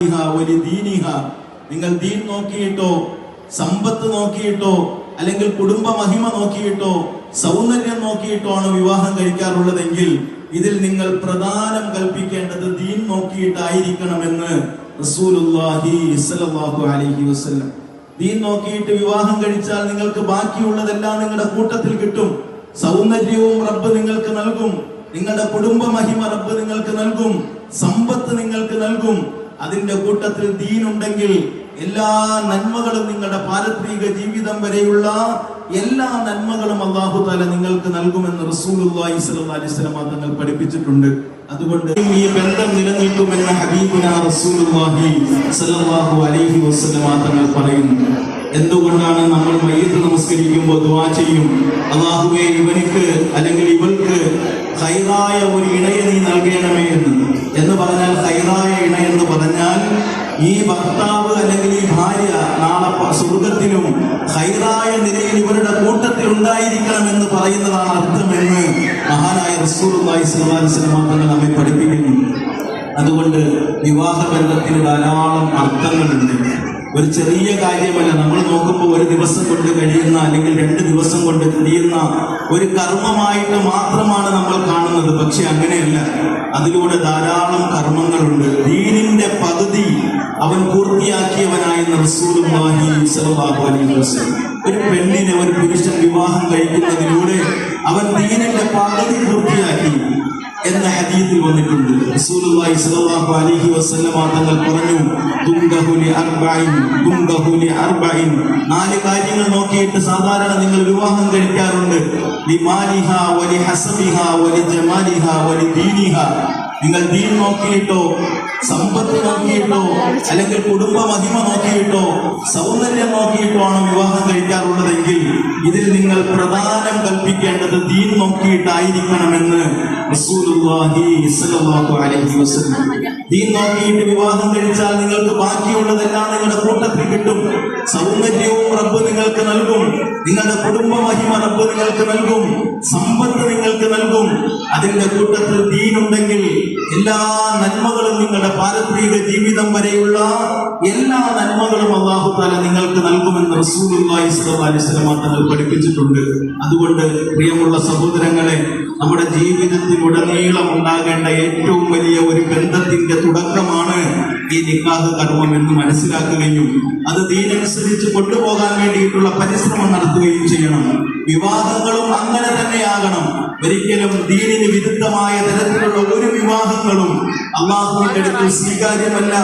നിങ്ങൾ ദീൻ നോക്കിയിട്ടോ സമ്പത്ത് നോക്കിയിട്ടോ അല്ലെങ്കിൽ കുടുംബ മഹിമ നോക്കിയിട്ടോ സൗന്ദര്യം നോക്കിയിട്ടോ ആണ് വിവാഹം കഴിക്കാറുള്ളതെങ്കിൽ ഇതിൽ നിങ്ങൾ പ്രധാനം കൽപ്പിക്കേണ്ടത് ദീൻ നോക്കിയിട്ടായിരിക്കണമെന്ന് റസൂലുള്ളാഹി സ്വല്ലല്ലാഹു അലൈഹി വസല്ലം. ദീൻ നോക്കിയിട്ട് വിവാഹം കഴിച്ചാൽ നിങ്ങൾക്ക് ബാക്കിയുള്ളതെല്ലാം നിങ്ങളുടെ കൂട്ടത്തിൽ കിട്ടും. സൗന്ദര്യവും റബ്ബ് നിങ്ങൾക്ക് നൽകും, നിങ്ങളുടെ കുടുംബ മഹിമ റബ്ബ് നിങ്ങൾക്ക് നൽകും, സമ്പത്ത് നിങ്ങൾക്ക് നൽകും. അതിന്റെ കൂട്ടത്തിൽ ദീൻ ഉണ്ടെങ്കിൽ എല്ലാ നന്മകളും നിങ്ങളുടെ പാരത്രിക ജീവിതം വരെയുള്ള എല്ലാ നന്മകളും അല്ലാഹു തആല നിങ്ങൾക്ക് നൽകുമെന്ന് റസൂലുള്ളാഹി സ്വല്ലല്ലാഹു അലൈഹി വസല്ലം തങ്ങൾ പഠിപ്പിച്ചിട്ടുണ്ട്. അതുകൊണ്ട് ഈ ബന്ധം നിലനിൽക്കുമെന്ന് ഹബീബുനാ റസൂലുള്ളാഹി സ്വല്ലല്ലാഹു അലൈഹി വസല്ലം തങ്ങൾ പറയുന്നു. എന്തുകൊണ്ടാണ് നമ്മൾ മയ്യിത്ത് നമസ്കരിക്കുമ്പോൾ ദുആ ചെയ്യും, അല്ലാഹുവേ ഇവനിക്ക് അല്ലെങ്കിൽ ഇവൾക്ക് ഖൈറായ ഒരു ഇണയെ നീ നൽകണമേ എന്ന് പറഞ്ഞാൽ ഖൈറായ ഇണ എന്ന് പറഞ്ഞാൽ ഈ ഭർത്താവ് അല്ലെങ്കിൽ ഈ ഭാര്യ നാളെ സ്വർഗത്തിലും ഖൈറായ നിലയിൽ ഇവരുടെ കൂട്ടത്തിൽ ഉണ്ടായിരിക്കണം എന്ന് പറയുന്നതാണ് അർത്ഥമെന്ന് മഹാനായ റസൂലുള്ളാഹി സ്വല്ലല്ലാഹു അലൈഹി വസല്ലം തങ്ങൾ നമ്മെ പഠിപ്പിക്കുന്നു. അതുകൊണ്ട് വിവാഹ ബന്ധത്തിന് ധാരാളം അർത്ഥങ്ങളുണ്ട്. ഒരു ചെറിയ കാര്യമല്ല. നമ്മൾ നോക്കുമ്പോൾ ഒരു ദിവസം കൊണ്ട് കഴിയുന്ന അല്ലെങ്കിൽ 2 ദിവസം കൊണ്ട് കഴിയുന്ന ഒരു കർമ്മമായിട്ട് മാത്രമാണ് നമ്മൾ കാണുന്നത്. പക്ഷെ അങ്ങനെയല്ല, അതിലൂടെ ധാരാളം കർമ്മങ്ങളുണ്ട്. ദീനിന്റെ പകുതി അവൻ പൂർത്തിയാക്കിയവനായെന്ന് റസൂലുള്ളാഹി സ്വല്ലല്ലാഹു അലൈഹി വസല്ലം. ഒരു പെണ്ണിനെ ഒരു പുരുഷൻ വിവാഹം കഴിക്കുന്നതിലൂടെ അവൻ ദീനിന്റെ പകുതി പൂർത്തിയാക്കി എന്ന ഹദീസിൽ വന്നിട്ടുണ്ട്. റസൂലുള്ളാഹി സ്വല്ലല്ലാഹു അലൈഹി വസല്ലം തങ്ങൾ പറഞ്ഞു, തുംഗഹുലി അർബഈൻ 4 കാര്യങ്ങൾ നോക്കിയിട്ട് സാധാരണ നിങ്ങൾ വിവാഹം കഴിക്കാറുണ്ട്. ലിമാലിഹാ വലി ഹസബിഹാ വലി ജമാലിഹാ വലി ദീനിഹാ. നിങ്ങൾ ദീൻ നോക്കിയിട്ടോ സമ്പത്ത് നോക്കിയിട്ടോ അല്ലെങ്കിൽ കുടുംബ മഹിമ നോക്കിയിട്ടോ സൗന്ദര്യം നോക്കിയിട്ടോ ആണ് വിവാഹം കഴിക്കാറുള്ളതെങ്കിൽ ഇതിൽ നിങ്ങൾ പ്രധാനം കൽപ്പിക്കേണ്ടത് ദീൻ നോക്കിയിട്ടായിരിക്കണമെന്ന് റസൂലുള്ളാഹി സ്വല്ലല്ലാഹു അലൈഹി വസല്ലം. ദീൻ നോക്കിയിട്ട് വിവാഹം കഴിച്ചാൽ നിങ്ങൾക്ക് ബാക്കിയുള്ളതെല്ലാം നിങ്ങളുടെ കൂട്ടത്തിൽ കിട്ടും. സൗന്ദര്യവും റബ്ബ് നിങ്ങൾക്ക് നൽകും, നിങ്ങളുടെ കുടുംബ മഹിമ റബ്ബ് നിങ്ങൾക്ക് നൽകും, സമ്പത്ത് നിങ്ങൾക്ക് നൽകും. അതിന്റെ കൂട്ടത്തിൽ ദീൻ ഉണ്ടെങ്കിൽ എല്ലാ നന്മകളും നിങ്ങളുടെ പാരത്രിക ജീവിതം വരെയുള്ള എല്ലാ നന്മകളും അല്ലാഹു തആല നിങ്ങൾക്ക് നൽകുമെന്ന് റസൂലുള്ളാഹി സ്വല്ലല്ലാഹു അലൈഹി വസല്ലം തങ്ങൾ പഠിപ്പിച്ചിട്ടുണ്ട്. അതുകൊണ്ട് പ്രിയമുള്ള സഹോദരങ്ങളെ, നമ്മുടെ ജീവിതത്തിലുടനീളം ഉണ്ടാകേണ്ട ഏറ്റവും വലിയ ഒരു ബന്ധത്തിന്റെ തുടക്കമാണ് ഈ നിക്കാഹ് കർമ്മം എന്ന് മനസ്സിലാക്കുകയും അത് ദീനനുസരിച്ച് കൊണ്ടുപോകാൻ വേണ്ടിയിട്ടുള്ള പരിശ്രമം നടത്തുകയും ചെയ്യണം. വിവാഹങ്ങളും അങ്ങനെ തന്നെയാകണം. ഒരിക്കലും ദീനിന് വിരുദ്ധമായ തരത്തിലുള്ള ഒരു വിവാഹങ്ങളും അല്ലാഹുവിന്റെ അടുത്ത് സ്വീകാര്യമല്ല.